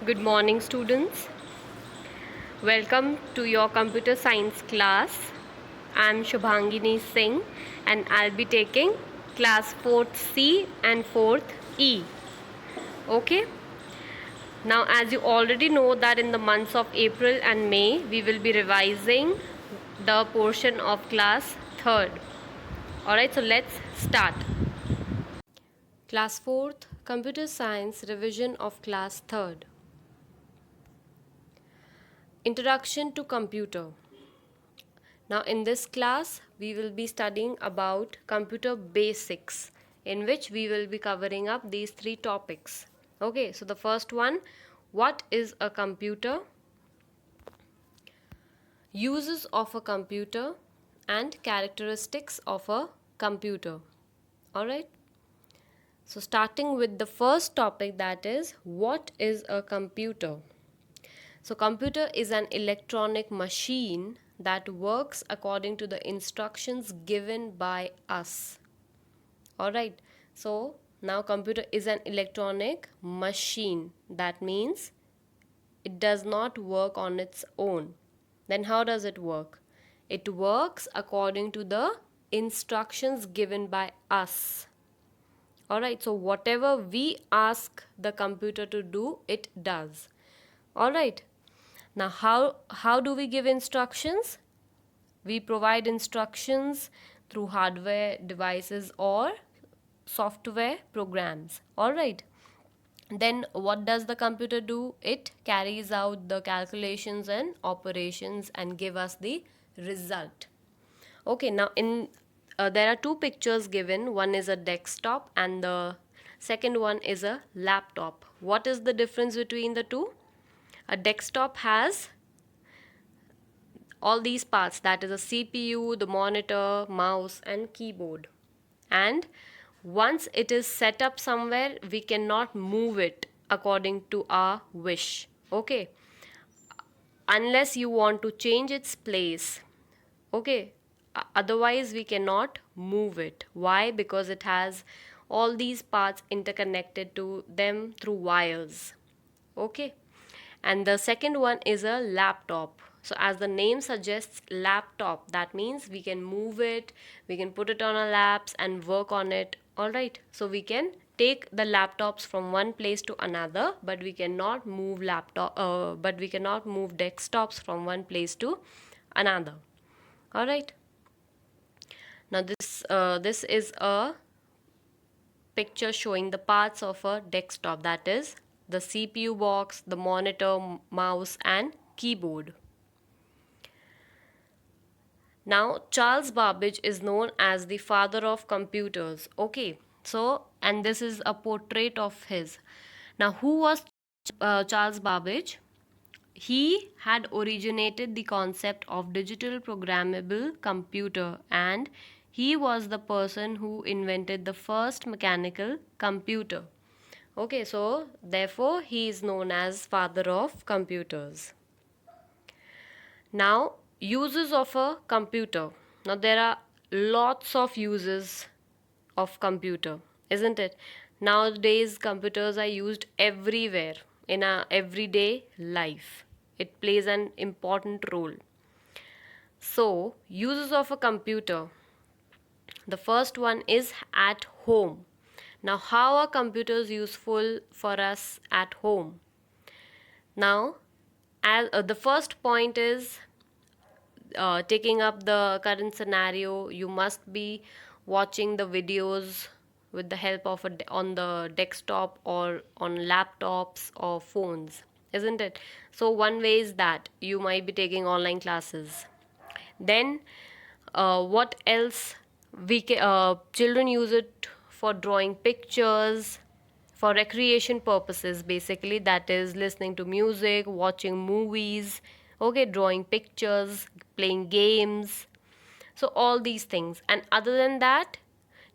Good morning, students. Welcome to your computer science class. I'm Shubhangini Singh and I'll be taking class 4th C and 4th E. Okay? Now, as you already know that in the months of April and May, we will be revising the portion of class 3rd. Alright, so let's start. Class 4th Computer Science Revision of Class 3rd. Introduction to Computer. Now in this class we will be studying about computer basics, in which we will be covering up these three topics. Okay, so the first one, what is a computer? Uses of a computer and characteristics of a computer. Alright. So starting with the first topic, that is, what is a computer? So computer is an electronic machine that works according to the instructions given by us. Alright, so now computer is an electronic machine. That means it does not work on its own. Then how does it work? It works according to the instructions given by us. Alright, so whatever we ask the computer to do, it does. Alright. Now how do we give instructions? We provide instructions through hardware devices or software programs. Alright. Then what does the computer do? It carries out the calculations and operations and give us the result. Okay, now there are two pictures given. One is a desktop and the second one is a laptop. What is the difference between the two? A desktop has all these parts, that is a CPU, the monitor, mouse and keyboard. And once it is set up somewhere, we cannot move it according to our wish. Okay, unless you want to change its place. Okay, otherwise we cannot move it. Why? Because it has all these parts interconnected to them through wires. Okay, and the second one is a laptop. So as the name suggests, laptop, that means we can move it, we can put it on our laps and work on it. All right, so we can take the laptops from one place to another, but we cannot move desktops from one place to another. All right, now this is a picture showing the parts of a desktop, that is the CPU box, the monitor, mouse and keyboard. Now Charles Babbage is known as the father of computers. Okay, so and this is a portrait of his. Now who was Charles Babbage? He had originated the concept of digital programmable computer, and he was the person who invented the first mechanical computer. Okay, so therefore he is known as father of computers. Now, uses of a computer. Now there are lots of uses of computer, isn't it? Nowadays computers are used everywhere in our everyday life. It plays an important role. So, uses of a computer. The first one is at home. Now, how are computers useful for us at home? Now, the first point is taking up the current scenario. You must be watching the videos with the help of on the desktop or on laptops or phones, isn't it? So one way is that you might be taking online classes. Then what else? Children use it for drawing pictures, for recreation purposes, basically, that is listening to music, watching movies, okay, drawing pictures, playing games, so all these things. And other than that,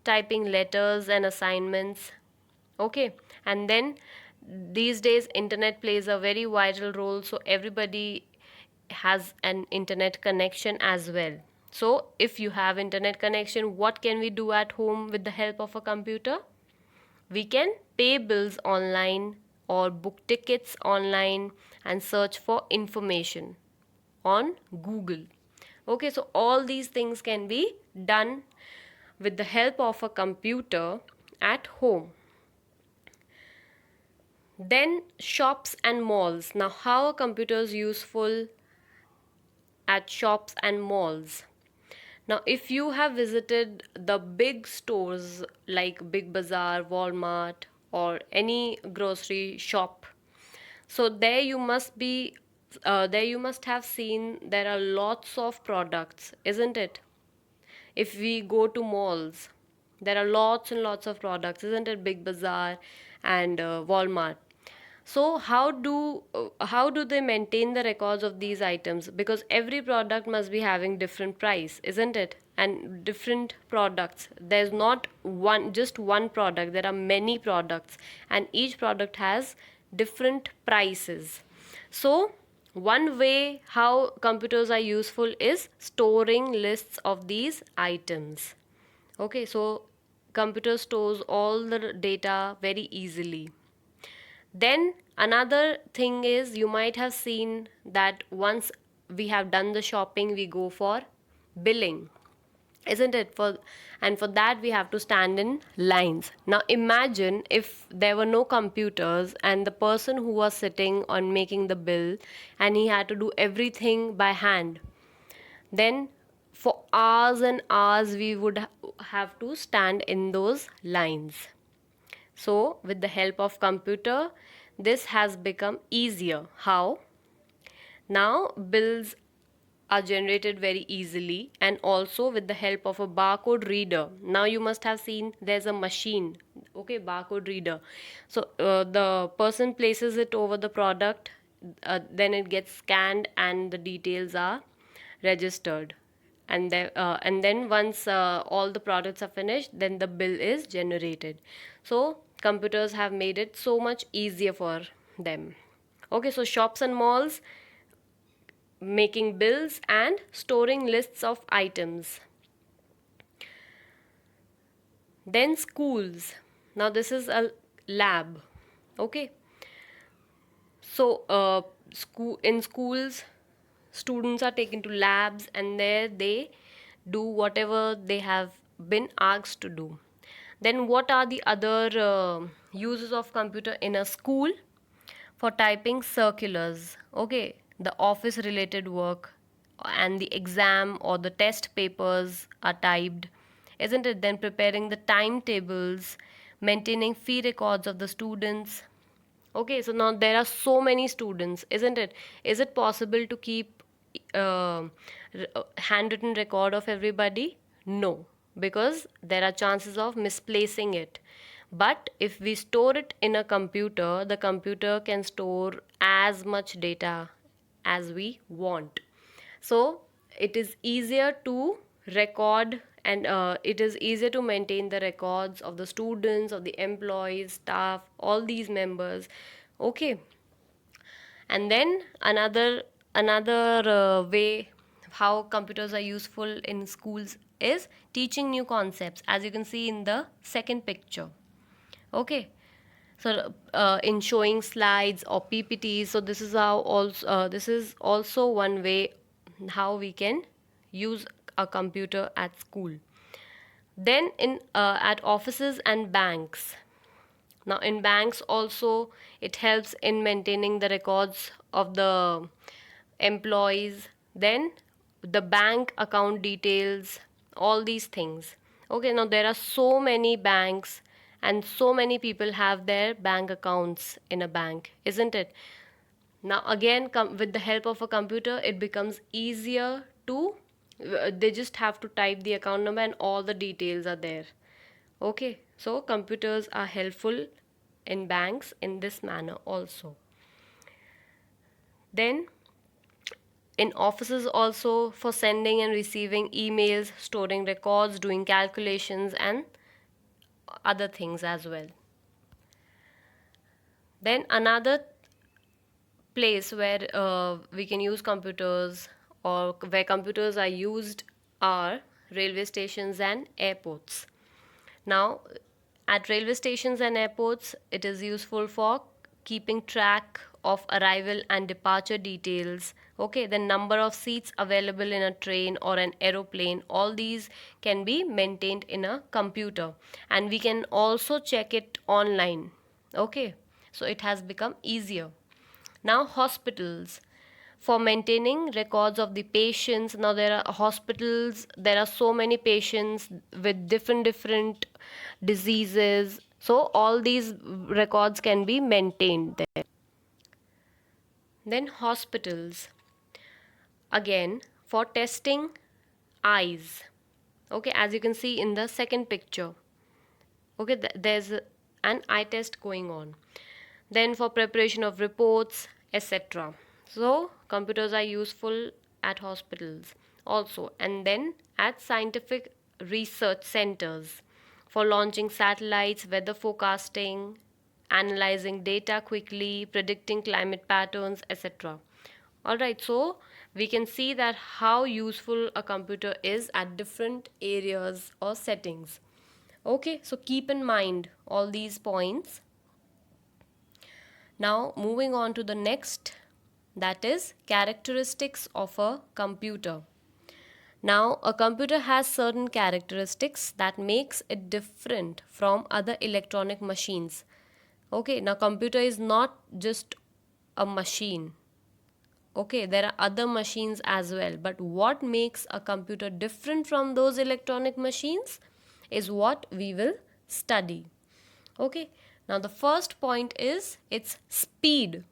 typing letters and assignments. Okay, and then these days internet plays a very vital role, so everybody has an internet connection as well. So if you have internet connection, what can we do at home with the help of a computer? We can pay bills online, or book tickets online and search for information on Google. Okay, so all these things can be done with the help of a computer at home. Then shops and malls. Now, how a computer is useful at shops and malls? Now, if you have visited the big stores like Big Bazaar, Walmart, or any grocery shop, so there you must have seen there are lots of products, isn't it? If we go to malls, there are lots and lots of products, isn't it? Big Bazaar and Walmart. So how do they maintain the records of these items? Because every product must be having different price, isn't it? And different products. There's not just one product. There are many products, and each product has different prices. So one way how computers are useful is storing lists of these items. Okay, so computer stores all the data very easily. Then another thing is, you might have seen that once we have done the shopping, we go for billing, isn't it? For that we have to stand in lines. Now imagine if there were no computers and the person who was sitting on making the bill, and he had to do everything by hand. Then for hours and hours we would have to stand in those lines. So with the help of computer, this has become easier. How? Now bills are generated very easily, and also with the help of a barcode reader. Now you must have seen there's a machine, okay, barcode reader. So the person places it over the product, then it gets scanned and the details are registered. And then once all the products are finished, then the bill is generated. So computers have made it so much easier for them. Okay, so shops and malls, making bills and storing lists of items. Then schools. Now this is a lab. Okay. So in schools, students are taken to labs, and there they do whatever they have been asked to do. Then what are the other uses of computer in a school? For typing circulars, okay, the office related work and the exam or the test papers are typed, isn't it? Then preparing the timetables, maintaining fee records of the students. Okay, so now there are so many students, isn't it? Is it possible to keep handwritten record of everybody? No, because there are chances of misplacing it. But if we store it in a computer, the computer can store as much data as we want. So it is easier to record, and it is easier to maintain the records of the students, of the employees, staff, all these members. Okay. And then another way how computers are useful in schools is teaching new concepts, as you can see in the second picture. Okay, so in showing slides or PPTs, so this is also one way how we can use a computer at school. Then in at offices and banks. Now in banks also, it helps in maintaining the records of the employees, then the bank account details, all these things. Okay, now there are so many banks, and so many people have their bank accounts in a bank, isn't it? Now again, with the help of a computer, it becomes easier to they just have to type the account number and all the details are there. Okay, so computers are helpful in banks in this manner also. Then in offices also, for sending and receiving emails, storing records, doing calculations, and other things as well. Then another place where we can use computers, or where computers are used, are railway stations and airports. Now, at railway stations and airports, it is useful for keeping track of arrival and departure details. Okay, the number of seats available in a train or an aeroplane, all these can be maintained in a computer, and we can also check it online. Okay, so it has become easier. Now, hospitals, for maintaining records of the patients. Now there are hospitals, there are so many patients with different diseases, so all these records can be maintained there. Then hospitals, again, for testing eyes. Okay, as you can see in the second picture. Okay, there's an eye test going on. Then for preparation of reports, etc. So computers are useful at hospitals also, and then at scientific research centers for launching satellites, weather forecasting, analyzing data quickly, predicting climate patterns, etc. All right, so we can see that how useful a computer is at different areas or settings. Okay, so keep in mind all these points. Now, moving on to the next, that is characteristics of a computer. Now, a computer has certain characteristics that makes it different from other electronic machines. Okay, now computer is not just a machine. Okay, there are other machines as well, but what makes a computer different from those electronic machines is what we will study. Okay, now the first point is its speed.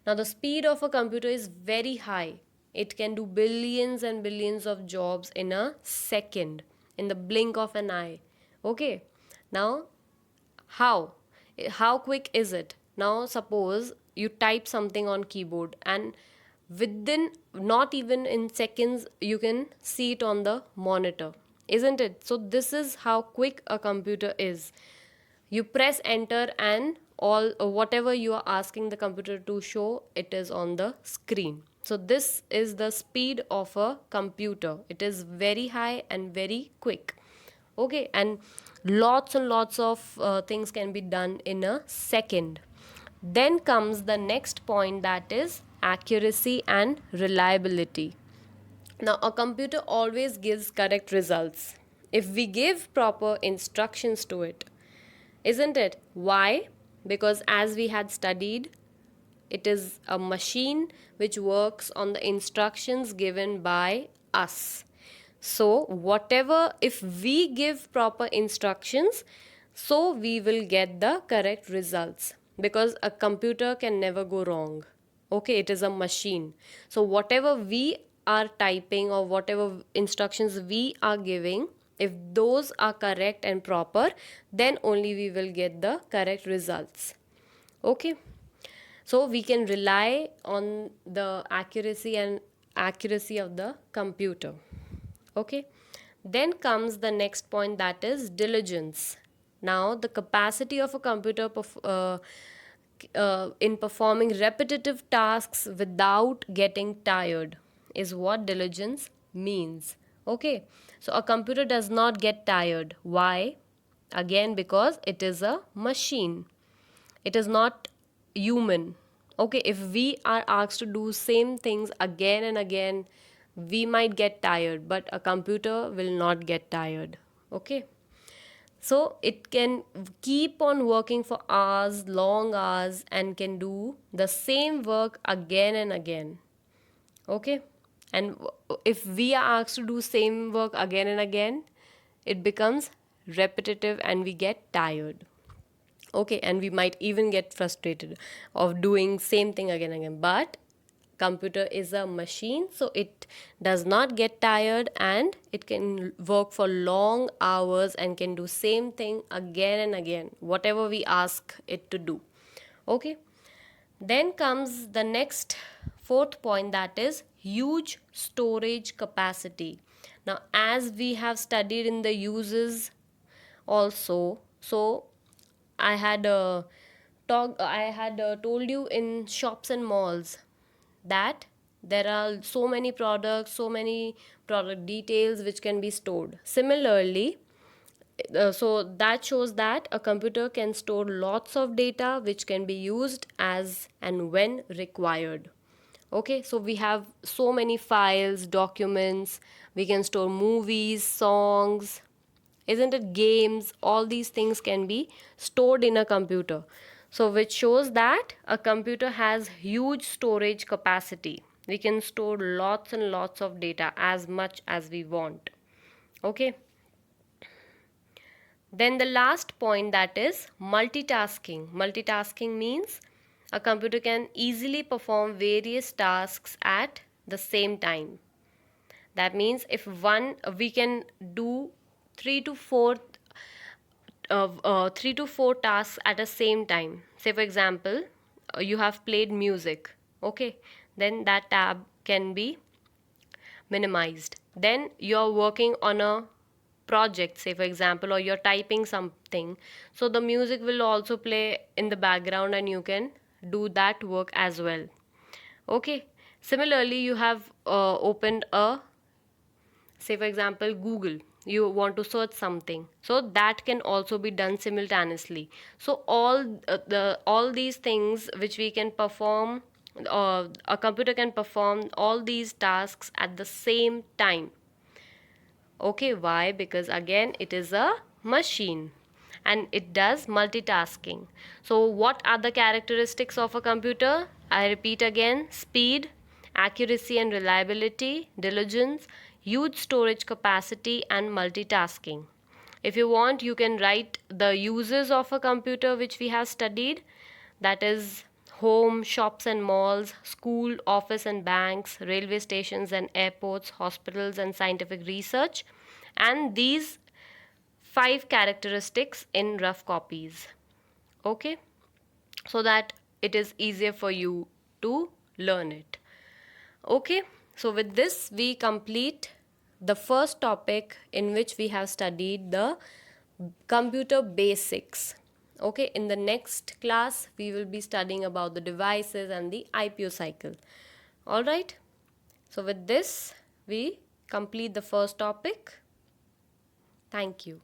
Now the speed of a computer is very high. It can do billions and billions of jobs in a second, in the blink of an eye. Okay, now how? How quick is it? Now suppose you type something on keyboard, and within not even in seconds you can see it on the monitor, isn't it? So this is how quick a computer is. You press enter and all whatever you are asking the computer to show, it is on the screen. So this is the speed of a computer. It is very high and very quick. Okay, and lots of things can be done in a second. Then comes the next point, that is accuracy and reliability. Now a computer always gives correct results if we give proper instructions to it, isn't it? Why? Because as we had studied, it is a machine which works on the instructions given by us. So, whatever, if we give proper instructions, so we will get the correct results, because a computer can never go wrong. Okay, it is a machine. So, whatever we are typing or whatever instructions we are giving, if those are correct and proper, then only we will get the correct results. Okay, so we can rely on the accuracy of the computer. Okay, then comes the next point, that is diligence. Now the capacity of a computer in performing repetitive tasks without getting tired is what diligence means. Okay, so a computer does not get tired. Why? Again, because it is a machine, it is not human. Okay, if we are asked to do same things again and again, we might get tired, but a computer will not get tired. Okay, so it can keep on working for hours, long hours, and can do the same work again and again. Okay, and if we are asked to do same work again and again, it becomes repetitive and we get tired. Okay, and we might even get frustrated of doing same thing again and again. But computer is a machine, so it does not get tired, and it can work for long hours and can do same thing again and again, whatever we ask it to do. Okay, then comes the next fourth point, that is huge storage capacity. Now as we have studied in the uses also, so I had told you in shops and malls that there are so many products, so many product details which can be stored. Similarly, So that shows that a computer can store lots of data which can be used as and when required. Okay, so we have so many files, documents, we can store movies, songs, isn't it, games, all these things can be stored in a computer. So which shows that a computer has huge storage capacity. We can store lots and lots of data as much as we want. Okay, then the last point, that is multitasking. Multitasking means a computer can easily perform various tasks at the same time. That means if one we can do three to four 3 to 4 tasks at the same time. Say for example, you have played music. Okay, then that tab can be minimized. Then you're working on a project, say for example, or you're typing something, so the music will also play in the background and you can do that work as well. Okay, similarly, you have opened a, say for example, Google, you want to search something, so that can also be done simultaneously. So all these things which we can perform, a computer can perform all these tasks at the same time. Okay, why? Because again, it is a machine and it does multitasking. So, what are the characteristics of a computer? I repeat again: speed, accuracy and reliability, diligence, huge storage capacity, and multitasking. If you want, you can write the uses of a computer which we have studied, that is home, shops and malls, school, office and banks, railway stations and airports, hospitals and scientific research, and these 5 characteristics in rough copies. Okay, so that it is easier for you to learn it. Okay, so with this, we complete the first topic in which we have studied the computer basics. Okay, in the next class, we will be studying about the devices and the IPO cycle. All right, so with this, we complete the first topic. Thank you.